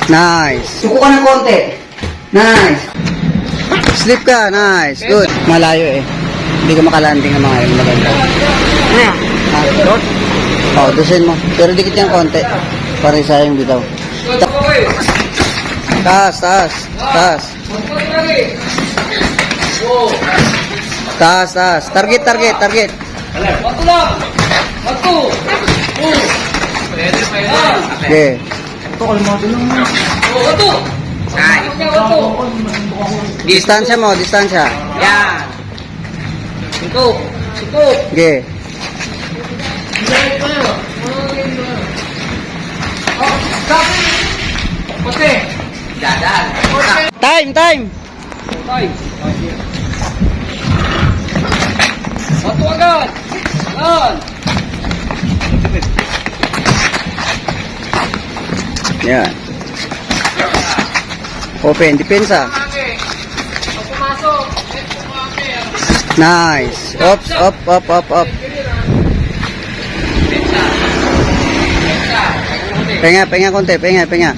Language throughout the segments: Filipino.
Nice. Suko ka ng konti. Nice. Slip ka. Nice. Good. Malayo eh. Hindi ka makalanding ng mga yun. Maganda. Oh, dusin mo. Pero dikit yung konti. Para isa yung bitaw. Taas, taas. Taas. Taas, taas. Target, target, target. Bato lang! Bato! Pwede. Okay. Bato! Bato! Distansya mo, distansya. Yan! Siko! Siko! Okay. Pati! Dadan! Time, time. Tay! Bato agad! Yan! Yan. Open, depensa. Pag pumasok, Nice. Up, up, up, up, up. Penga, penga konti, penga, penga.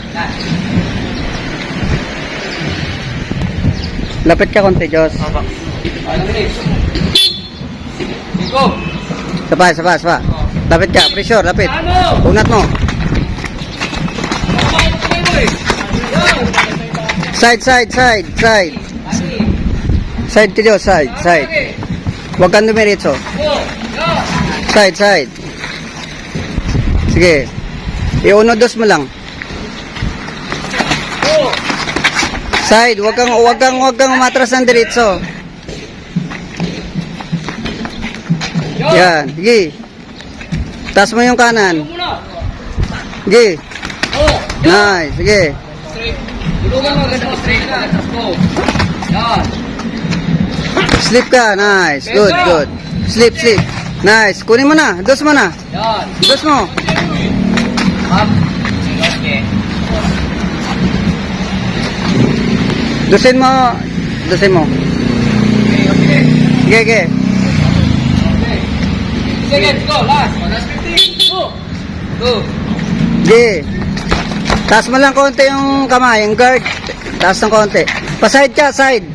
Lapit ka konti, Diyos. Siko! Sapa, sapa, sapa. Lapit ka, pressure, lapit. Ano? Unat mo. Side, side, side, side. Side ka, Diyos, side, side. Huwag kang dumiritso. Side, side. Sige. I-1-2 mo lang. Side, huwag kang umatras ng diretso. Yan, sige. Taas mo yung kanan. Sige. Nice, sige. Tulungan mo agad ang straight na. Yan. Slip ka, nice. Good, good. Slip, slip. Nice. Kunin mo na, dos mo na. Yan. Dos mo. Up. Okay. Dosin mo. Dosin mo. Okay. Sige, sige. Seconds, go. Last. Last 15. Go. Go. Sige. Taas mo lang konti yung kamay, yung guard. Taas ng konti. Pa-side ka, side.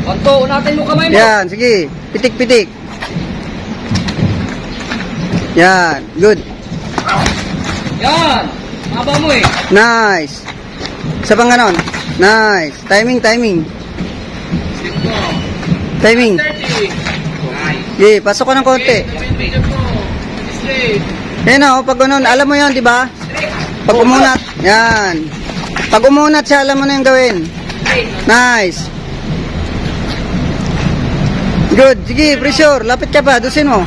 Konto, unatin mo kamay mo. Yan, sige. Pitik, pitik. Yan, good. Yan. Haba mo eh. Nice. Isa pang ganon. Nice. Timing, timing. Slip mo. Timing. 30. Nice. Sige, pasok ko ng konti. Slip mo. Straight. Yan o, pag ganon, alam mo yan, di ba? Pag umunat, yan. Pag umunat siya, alam mo na yung gawin. Nice. Good. Sige, pressure. Lapit ka pa. Dusin mo.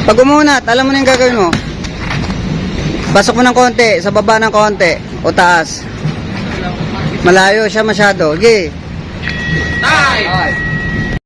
Pag umunat, alam mo na yung gagawin mo. Pasok mo ng konti. Sa baba ng konti. O taas. Malayo siya masyado. Sige. Nice.